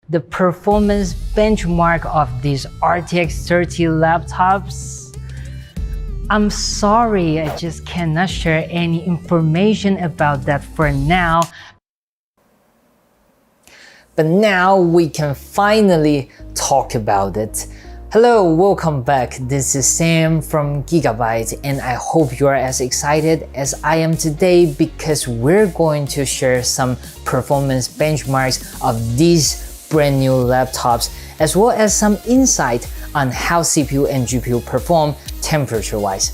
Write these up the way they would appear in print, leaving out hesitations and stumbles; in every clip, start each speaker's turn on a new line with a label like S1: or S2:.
S1: the performance benchmark of these RTX 30 laptops. I'm sorry, I just cannot share any information about that for now. But now we can finally talk about it. Hello, welcome back. This is Sam from Gigabyte, and I hope you are as excited as I am today because we're going to share some performance benchmarks of these brand new laptops, as well as some insight on how CPU and GPU perform temperature-wise.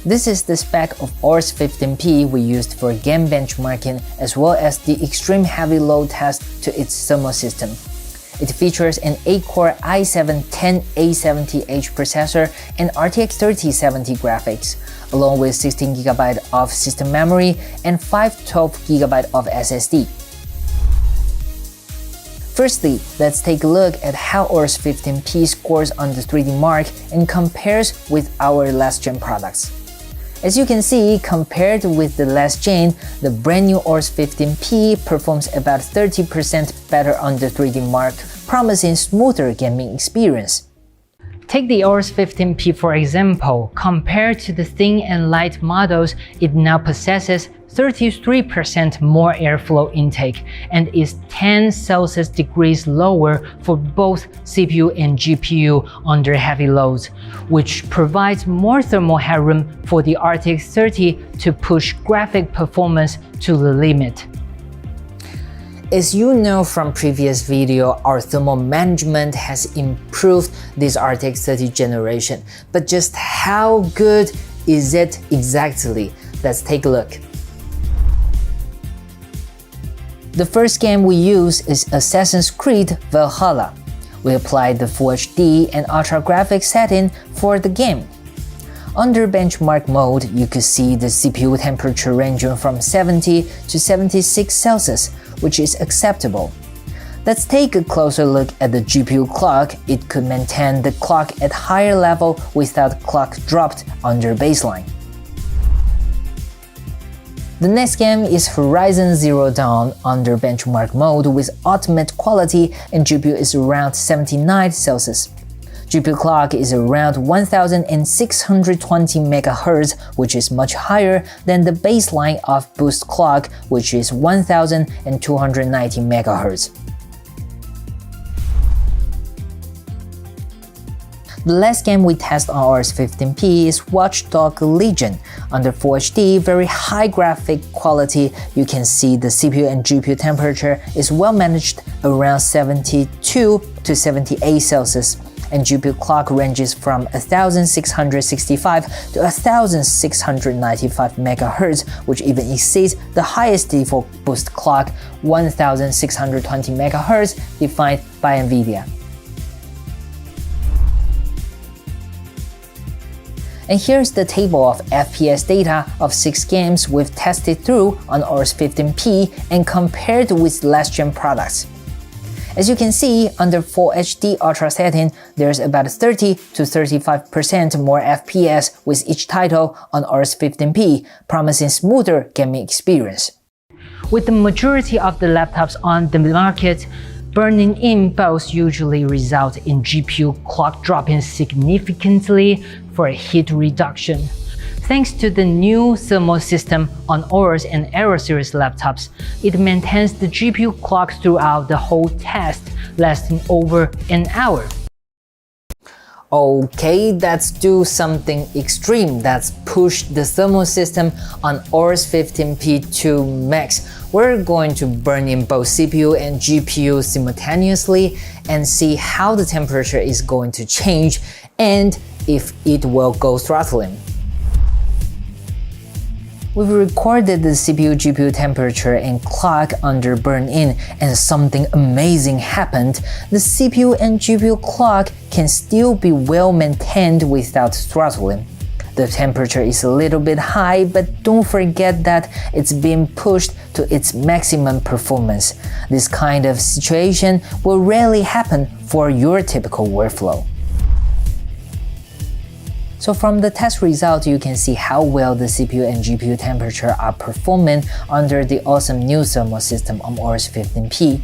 S1: This is the spec of Aorus 15P we used for game benchmarking, as well as the extreme heavy load test to its thermal system. It features an 8-core i7-10870H processor and RTX 3070 graphics, along with 16GB of system memory and 512GB of SSD. Firstly, let's take a look at how Aorus 15P scores on the 3D Mark and compares with our last-gen products. As you can see, compared with the last gen, the brand new Aorus 15P performs about 30% better on the 3D Mark, promising smoother gaming experience. Take the Aorus 15P for example. Compared to the thin and light models, it now possesses 33% more airflow intake and is 10 Celsius degrees lower for both CPU and GPU under heavy loads, which provides more thermal headroom for the RTX 30 to push graphic performance to the limit. As you know from previous video, our thermal management has improved this RTX 30 generation, but just how good is it exactly? Let's take a look. The first game we use is Assassin's Creed Valhalla. We applied the Full HD and Ultra Graphics setting for the game. Under benchmark mode, you could see the CPU temperature ranging from 70 to 76 Celsius, which is acceptable. Let's take a closer look at the GPU clock. It could maintain the clock at higher level without clock dropped under baseline. The next game is Horizon Zero Dawn under benchmark mode with ultimate quality, and GPU is around 79 Celsius. GPU clock is around 1620 MHz, which is much higher than the baseline of boost clock, which is 1290 MHz. The last game we test on Aorus 15P is Watch Dogs Legion. Under Full HD, very high graphic quality, you can see the CPU and GPU temperature is well managed around 72 to 78 Celsius, and GPU clock ranges from 1665 to 1695 MHz, which even exceeds the highest default boost clock, 1620 MHz, defined by NVIDIA. And here's the table of FPS data of 6 games we've tested through on Aorus 15P and compared with last-gen products. As you can see, under Full HD Ultra setting, there's about 30 to 35% more FPS with each title on Aorus 15P, promising smoother gaming experience. With the majority of the laptops on the market, burning in both usually result in GPU clock dropping significantly for a heat reduction. Thanks to the new thermal system on Aorus and Aero series laptops, it maintains the GPU clock throughout the whole test, lasting over an hour. Okay, let's do something extreme. Let's push the thermal system on Aorus 15P to max. We're going to burn in both CPU and GPU simultaneously and see how the temperature is going to change and if it will go throttling. We've recorded the CPU-GPU temperature and clock under burn-in, and something amazing happened. The CPU and GPU clock can still be well maintained without throttling. The temperature is a little bit high, but don't forget that it's being pushed to its maximum performance. This kind of situation will rarely happen for your typical workflow. So from the test result, you can see how well the CPU and GPU temperature are performing under the awesome new thermal system on Aorus 15P.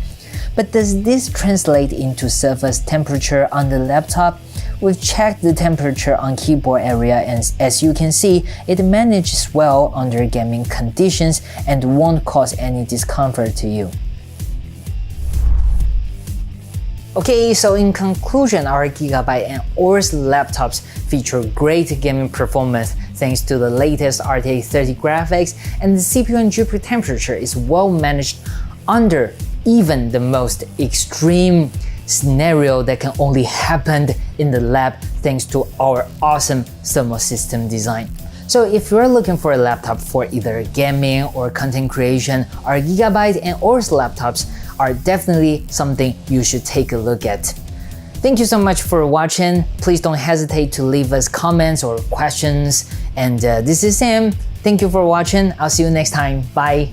S1: But does this translate into surface temperature on the laptop? We've checked the temperature on keyboard area, and as you can see, it manages well under gaming conditions and won't cause any discomfort to you. Okay, so in conclusion, our Gigabyte and Aorus laptops feature great gaming performance thanks to the latest RTX 30 graphics, and the CPU and GPU temperature is well managed under even the most extreme scenario that can only happen in the lab thanks to our awesome thermal system design. So if you're looking for a laptop for either gaming or content creation, our Gigabyte and Aorus laptops are definitely something you should take a look at. Thank you so much for watching. Please don't hesitate to leave us comments or questions. And this is Sam. Thank you for watching. I'll see you next time. Bye.